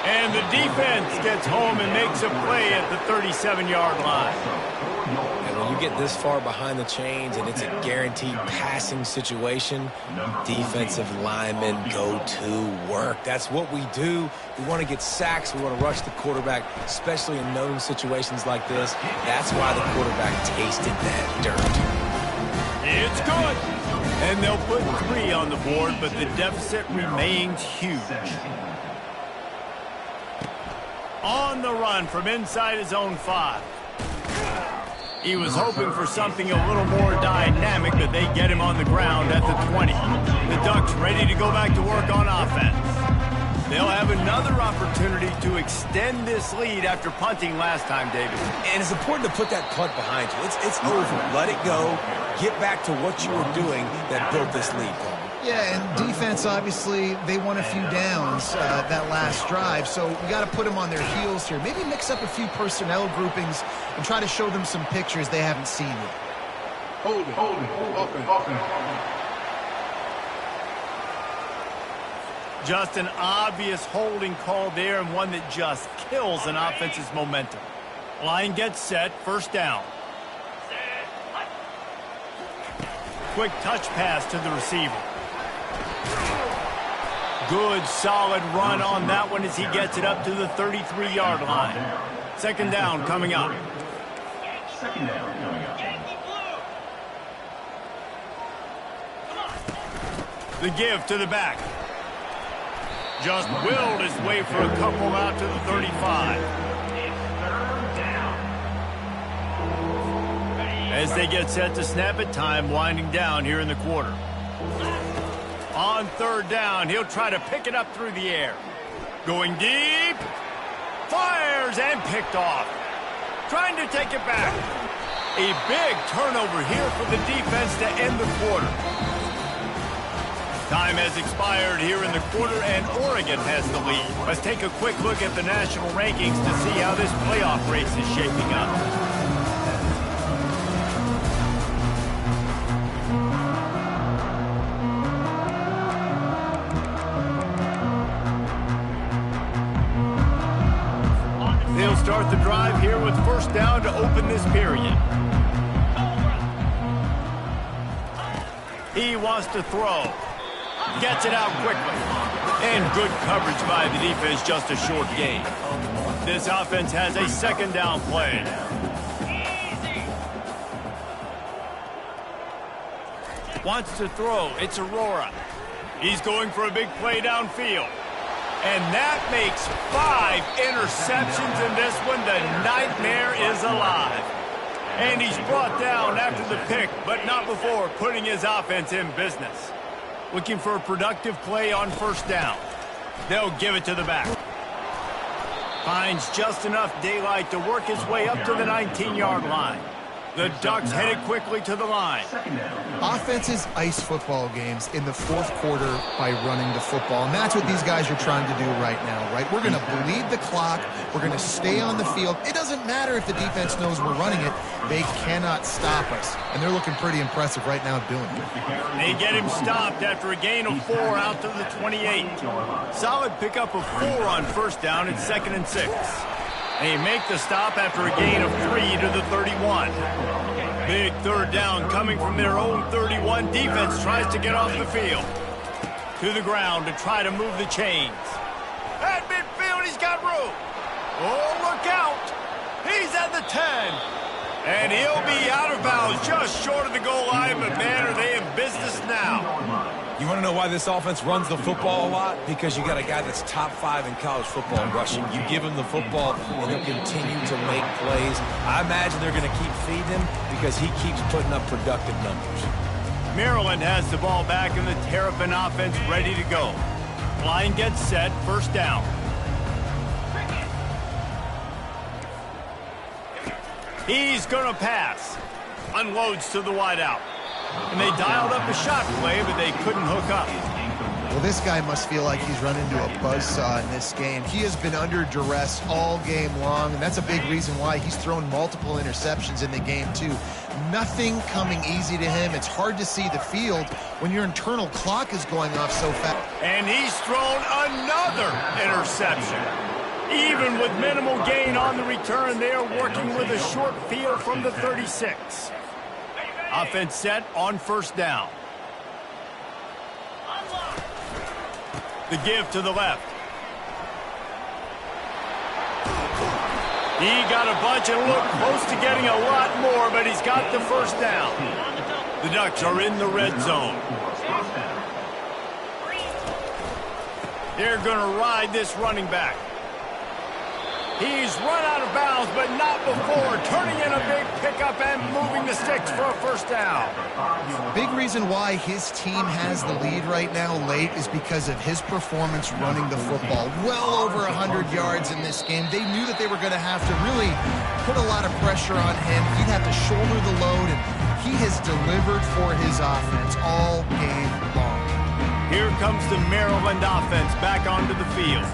And the defense gets home and makes a play at the 37-yard line. And when you get this far behind the chains and it's a guaranteed passing situation, defensive linemen go to work. That's what we do. We want to get sacks. We want to rush the quarterback, especially in known situations like this. That's why the quarterback tasted that dirt. It's good. And they'll put 3 on the board, but the deficit remains huge. On the run from inside his own 5. He was hoping for something a little more dynamic, but they get him on the ground at the 20. The Ducks ready to go back to work on offense. They'll have another opportunity to extend this lead after punting last time, David. And it's important to put that punt behind you. It's over. Let it go. Get back to what you were doing that built this lead, Paul. Yeah, and defense, obviously, they won a few downs that last drive, so you got to put them on their heels here. Maybe mix up a few personnel groupings and try to show them some pictures they haven't seen yet. Hold it. Offense. Just an obvious holding call there, and one that just kills an offense's momentum. Line gets set, first down. Quick touch pass to the receiver. Good, solid run on that one as he gets it up to the 33-yard line. Second down coming up. The give to the back. Just willed his way for a couple out to the 35. As they get set to snap it, time winding down here in the quarter. On third down, he'll try to pick it up through the air. Going deep. Fires and picked off. Trying to take it back. A big turnover here for the defense to end the quarter. Time has expired here in the quarter, and Oregon has the lead. Let's take a quick look at the national rankings to see how this playoff race is shaping up. They'll start the drive here with first down to open this period. He wants to throw. Gets it out quickly. And good coverage by the defense, just a short gain. This offense has a second down play. Wants to throw. It's Aurora. He's going for a big play downfield. And that makes 5 interceptions in this one. The nightmare is alive. And he's brought down after the pick, but not before putting his offense in business. Looking for a productive play on first down. They'll give it to the back. Finds just enough daylight to work his way up to the 19-yard line. The Ducks headed quickly to the line. Offenses ice football games in the fourth quarter by running the football, and that's what these guys are trying to do right now, right? We're going to bleed the clock. We're going to stay on the field. It doesn't matter if the defense knows we're running it. They cannot stop us, and they're looking pretty impressive right now doing it. They get him stopped after a gain of 4 out to the 28. Solid pickup of 4 on first down. It's 2nd and 6. They make the stop after a gain of 3 to the 31. Big third down coming from their own 31. Defense tries to get off the field. To the ground to try to move the chains. At midfield, he's got room. Oh, look out. He's at the 10. And he'll be out of bounds just short of the goal line, but man, are they in business now. You want to know why this offense runs the football a lot? Because you got a guy that's top 5 in college football in rushing. You give him the football, and he'll continue to make plays. I imagine they're going to keep feeding him because he keeps putting up productive numbers. Maryland has the ball back, and the Terrapin offense ready to go. Line gets set, first down. He's going to pass. Unloads to the wideout. And they dialed up a shot play, but they couldn't hook up. Well, this guy must feel like he's run into a buzzsaw in this game. He has been under duress all game long, and that's a big reason why he's thrown multiple interceptions in the game, too. Nothing coming easy to him. It's hard to see the field when your internal clock is going off so fast. And he's thrown another interception. Even with minimal gain on the return, they are working with a short field from the 36. Offense set on first down. The give to the left. He got a bunch and looked close to getting a lot more, but he's got the first down. The Ducks are in the red zone. They're going to ride this running back. He's run out of bounds, but not before turning in a big pickup and moving the sticks for a first down. Big reason why his team has the lead right now late is because of his performance running the football. Well over 100 yards in this game. They knew that they were going to have to really put a lot of pressure on him. He'd have to shoulder the load, and he has delivered for his offense all game long. Here comes the Maryland offense back onto the field.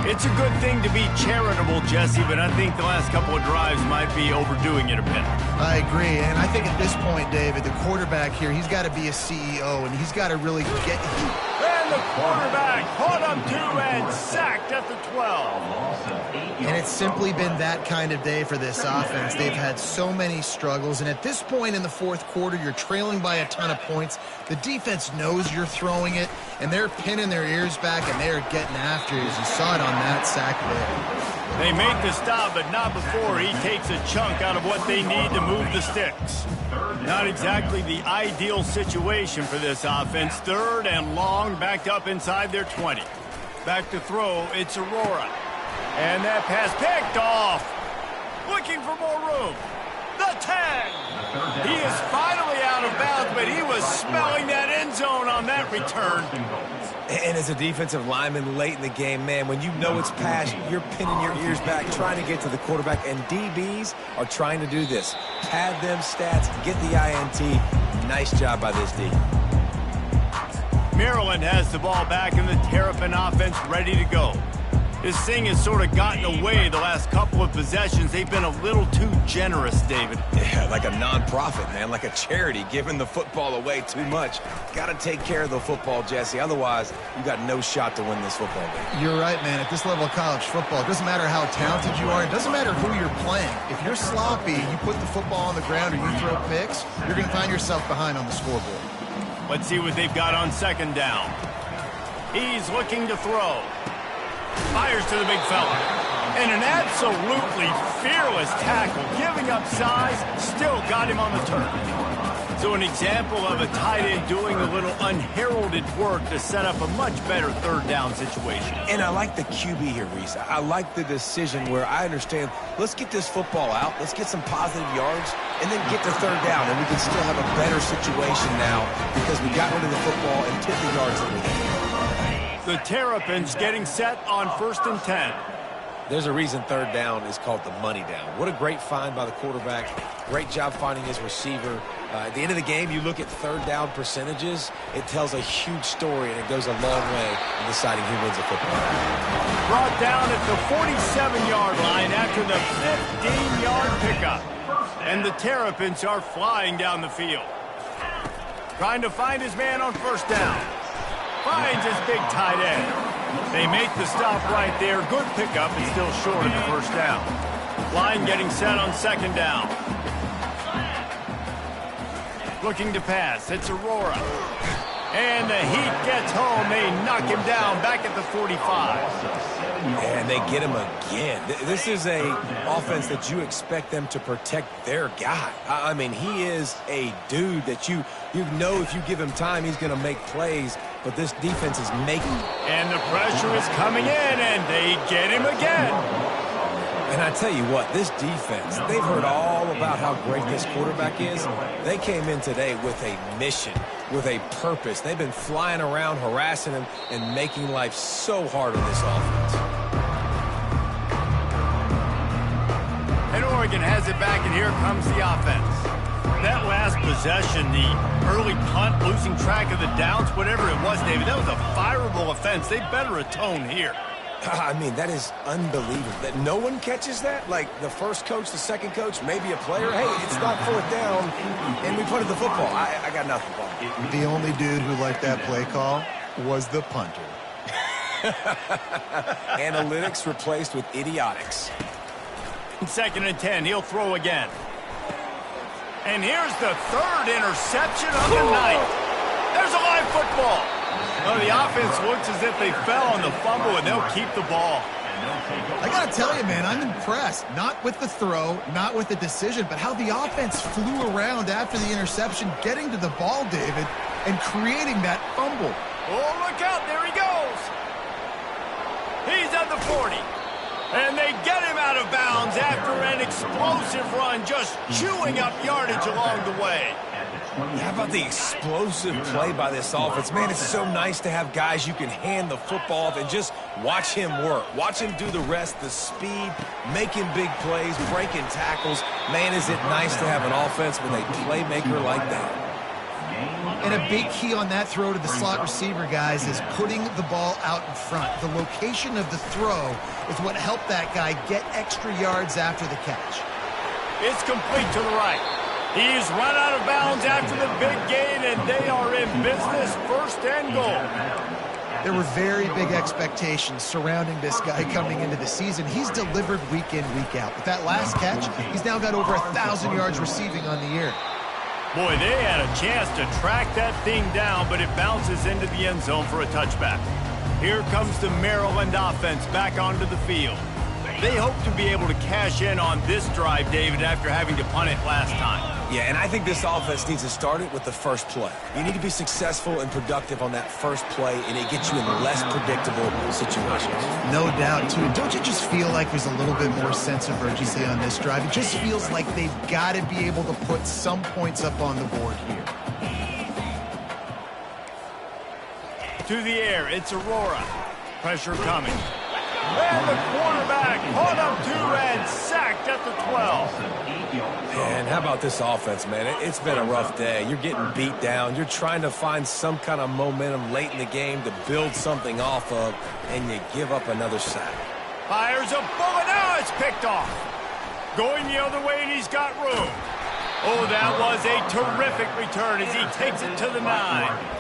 It's a good thing to be charitable, Jesse, but I think the last couple of drives might be overdoing it a bit. I agree, and I think at this point, David, the quarterback here, he's got to be a CEO, and he's got to really get... And the quarterback caught him too and sacked at the 12. And it's simply been that kind of day for this offense. They've had so many struggles, and at this point in the fourth quarter, you're trailing by a ton of points. The defense knows you're throwing it, and they're pinning their ears back, and they're getting after it, as you saw it on that sack there. They make the stop, but not before he takes a chunk out of what they need to move the sticks. Not exactly the ideal situation for this offense. Third and long, backed up inside their 20. Back to throw, it's Aurora. And that pass picked off. Looking for more room. The 10. He is finally out of bounds, but he was smelling that end zone on that return. And as a defensive lineman late in the game, man, when you know it's past, you're pinning your ears back, trying to get to the quarterback, and DBs are trying to do this. Pad them stats, get the INT. Nice job by this D. Maryland has the ball back, and the Terrapin offense ready to go. This thing has sort of gotten away the last couple of possessions. They've been a little too generous, David. Yeah, like a non-profit, man, like a charity, giving the football away too much. Got to take care of the football, Jesse. Otherwise, you got no shot to win this football game. You're right, man. At this level of college football, it doesn't matter how talented you are. It doesn't matter who you're playing. If you're sloppy, you put the football on the ground or you throw picks, you're going to find yourself behind on the scoreboard. Let's see what they've got on second down. He's looking to throw. Fires to the big fella. And an absolutely fearless tackle, giving up size, still got him on the turn. So an example of a tight end doing a little unheralded work to set up a much better third down situation. And I like the QB here, Reese. I like the decision where I understand, let's get this football out, let's get some positive yards, and then get to third down, and we can still have a better situation now because we got rid of the football and took the yards that we had. The Terrapins getting set on 1st and 10. There's a reason third down is called the money down. What a great find by the quarterback. Great job finding his receiver. At the end of the game, you look at third down percentages. It tells a huge story, and it goes a long way in deciding who wins a football. Brought down at the 47-yard line after the 15-yard pickup. And the Terrapins are flying down the field. Trying to find his man on first down. Finds his big tight end. They make the stop right there. Good pickup, and still short of the first down. Line getting set on second down. Looking to pass. It's Aurora. And the heat gets home. They knock him down back at the 45. And they get him again. This is a offense that you expect them to protect their guy. I mean, he is a dude that you know if you give him time, he's going to make plays. But this defense is making. And the pressure is coming in, and they get him again. And I tell you what, this defense, they've heard all about how great this quarterback is. They came in today with a mission, with a purpose. They've been flying around, harassing him, and making life so hard on this offense. And Oregon has it back, and here comes the offense. That last possession, the early punt, losing track of the downs, whatever it was, David, that was a fireable offense. They better atone here. I mean, that is unbelievable. That no one catches that? Like the first coach, the second coach, maybe a player. Hey, it's not fourth down, and we punted the football. I got nothing for it. The only dude who liked that play call was the punter. Analytics replaced with idiotics. 2nd and 10, he'll throw again. And here's the third interception of the night. There's a live football. Well, the offense looks as if they fell on the fumble, and they'll keep the ball. I got to tell you, man, I'm impressed. Not with the throw, not with the decision, but how the offense flew around after the interception, getting to the ball, David, and creating that fumble. Oh, look out. There he goes. He's at the 40. And they get him out of bounds after an explosive run, just chewing up yardage along the way. How about the explosive play by this offense? Man, it's so nice to have guys you can hand the football off and just watch him work. Watch him do the rest, the speed, making big plays, breaking tackles. Man, is it nice to have an offense with a playmaker like that. And a big key on that throw to the slot receiver, guys, is putting the ball out in front. The location of the throw is what helped that guy get extra yards after the catch. It's complete to the right. He's run out of bounds after the big gain, and they are in business, first and goal. There were very big expectations surrounding this guy coming into the season. He's delivered week in, week out. With that last catch, he's now got over 1,000 yards receiving on the year. Boy, they had a chance to track that thing down, but it bounces into the end zone for a touchback. Here comes the Maryland offense back onto the field. They hope to be able to cash in on this drive, David, after having to punt it last time. Yeah, and I think this offense needs to start it with the first play. You need to be successful and productive on that first play, and it gets you in less predictable situations. No doubt, too. Don't you just feel like there's a little bit more sense of urgency on this drive? It just feels like they've got to be able to put some points up on the board here. To the air, it's Aurora. Pressure coming. And the quarterback caught up to and sacked at the 12. Man, how about this offense, man? It's been a rough day. You're getting beat down. You're trying to find some kind of momentum late in the game to build something off of, and you give up another sack. Fires a bullet. Now it's picked off. Going the other way, and he's got room. Oh, that was a terrific return as he takes it to the 9.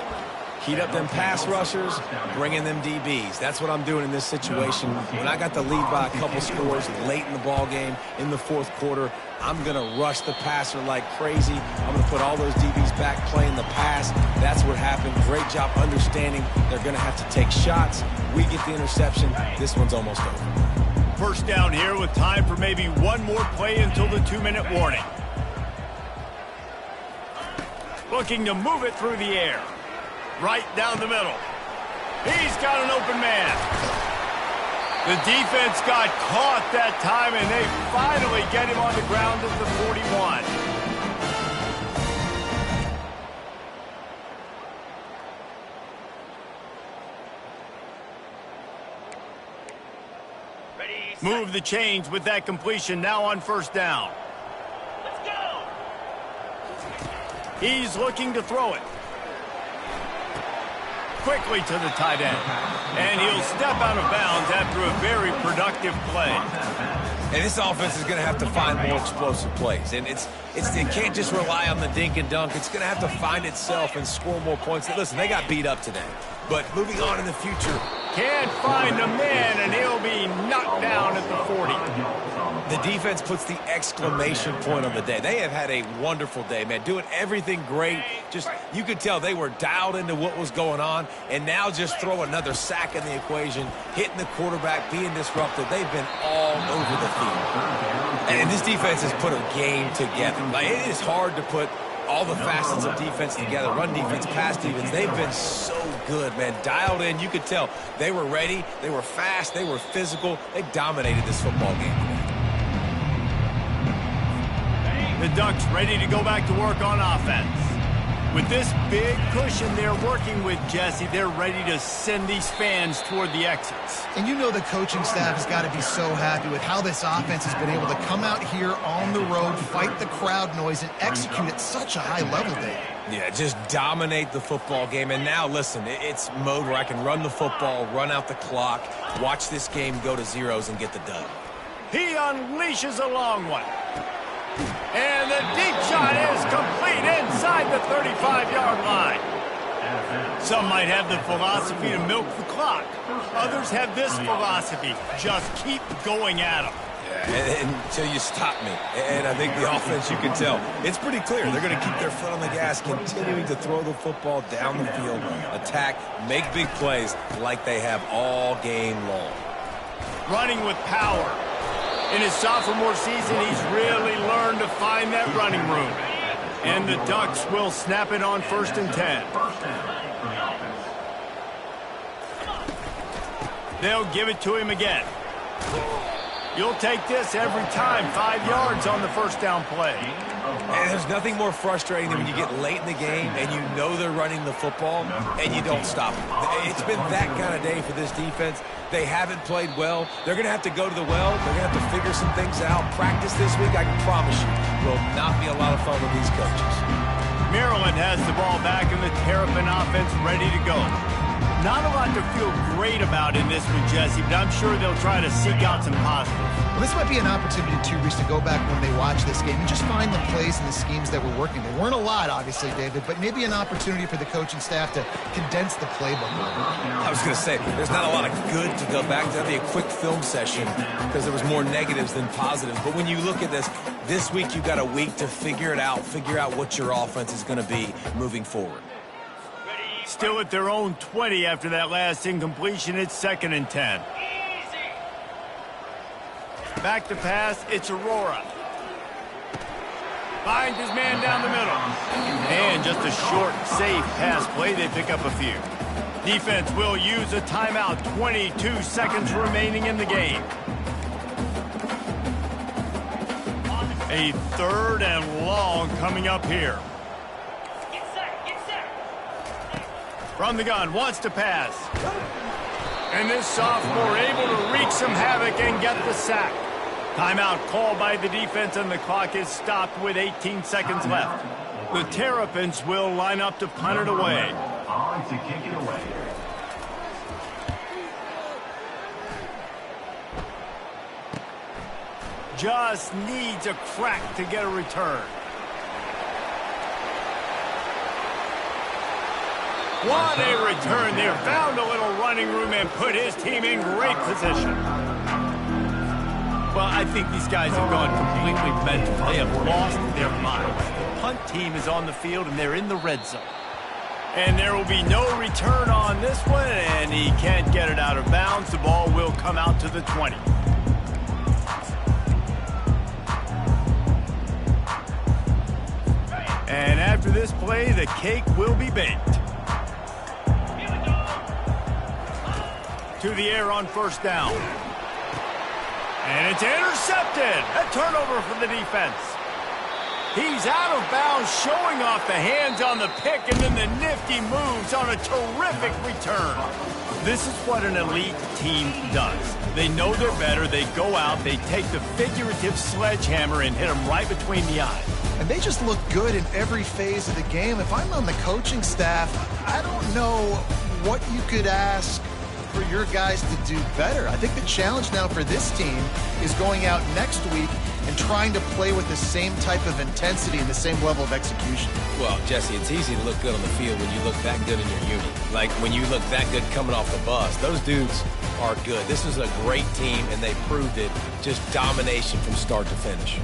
Heat up them pass rushers, bring in them DBs. That's what I'm doing in this situation. When I got the lead by a couple scores late in the ball game, in the fourth quarter, I'm going to rush the passer like crazy. I'm going to put all those DBs back playing the pass. That's what happened. Great job understanding they're going to have to take shots. We get the interception. This one's almost over. First down here with time for maybe one more play until the 2-minute warning. Looking to move it through the air. Right down the middle. He's got an open man. The defense got caught that time, and they finally get him on the ground at the 41. Move the chains with that completion now on first down. Let's go. He's looking to throw it. Quickly to the tight end. And he'll step out of bounds after a very productive play. And this offense is going to have to find more explosive plays. And it can't just rely on the dink and dunk. It's going to have to find itself and score more points. Listen, they got beat up today. But moving on in the future. Can't find a man, and he'll be knocked down at the 40. The defense puts the exclamation point on the day. They have had a wonderful day, man. Doing everything great. Just, you could tell they were dialed into what was going on. And now just throw another sack in the equation. Hitting the quarterback, being disrupted. They've been all over the field. And this defense has put a game together. Like, it is hard to put all the facets of defense together. Run defense, pass defense. They've been so good, man. Dialed in. You could tell they were ready. They were fast. They were physical. They dominated this football game. The Ducks ready to go back to work on offense. With this big cushion they're working with, Jesse, they're ready to send these fans toward the exits. And you know the coaching staff has got to be so happy with how this offense has been able to come out here on the road, fight the crowd noise, and execute at such a high level, Dave. Yeah, just dominate the football game. And now, listen, it's mode where I can run the football, run out the clock, watch this game go to zeros and get the dub. He unleashes a long one. And the deep shot is complete inside the 35-yard line. Some might have the philosophy to milk the clock. Others have this philosophy, just keep going at them. Yeah, until you stop me. And I think the offense, you can tell, it's pretty clear. They're going to keep their foot on the gas, continuing to throw the football down the field, attack, make big plays like they have all game long. Running with power. In his sophomore season, he's really learned to find that running room. And the Ducks will snap it on 1st and 10. They'll give it to him again. You'll take this every time. 5 yards on the first down play. And there's nothing more frustrating than when you get late in the game and you know they're running the football and you don't stop them. It's been that kind of day for this defense. They haven't played well. They're going to have to go to the well. They're going to have to figure some things out. Practice this week, I can promise you, will not be a lot of fun with these coaches. Maryland has the ball back and the Terrapin offense ready to go. Not a lot to feel great about in this one, Jesse, but I'm sure they'll try to seek out some positives. Well, this might be an opportunity, too, Reese, to go back when they watch this game and just find the plays and the schemes that were working. There weren't a lot, obviously, David, but maybe an opportunity for the coaching staff to condense the playbook. I was going to say, there's not a lot of good to go back to. That'd be a quick film session because there was more negatives than positives. But when you look at this week you've got a week to figure it out, figure out what your offense is going to be moving forward. Still at their own 20 after that last incompletion. It's 2nd and 10. Back to pass, it's Aurora. Finds his man down the middle. And just a short, safe pass play. They pick up a few. Defense will use a timeout. 22 seconds remaining in the game. A 3rd and long coming up here. From the gun, wants to pass. And this sophomore able to wreak some havoc and get the sack. Timeout called by the defense, and the clock is stopped with 18 seconds left. The Terrapins will line up to punt it away. On to kick it away. Just needs a crack to get a return. What a return there. Found a little running room and put his team in great position. Well, I think these guys have gone completely mental. They have lost their minds. The punt team is on the field, and they're in the red zone. And there will be no return on this one, and he can't get it out of bounds. The ball will come out to the 20. And after this play, the cake will be baked. To the air on 1st down. And it's intercepted. A turnover for the defense. He's out of bounds, showing off the hands on the pick, and then the nifty moves on a terrific return. This is what an elite team does. They know they're better. They go out. They take the figurative sledgehammer and hit them right between the eyes. And they just look good in every phase of the game. If I'm on the coaching staff, I don't know what you could ask for your guys to do better. I think the challenge now for this team is going out next week and trying to play with the same type of intensity and the same level of execution. Well, Jesse, it's easy to look good on the field when you look that good in your unit. Like when you look that good coming off the bus. Those dudes are good. This is a great team, and they proved it. Just domination from start to finish.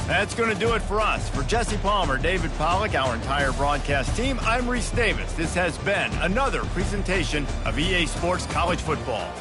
That's going to do it for us. For Jesse Palmer, David Pollack, our entire broadcast team, I'm Reese Davis. This has been another presentation of EA Sports College Football.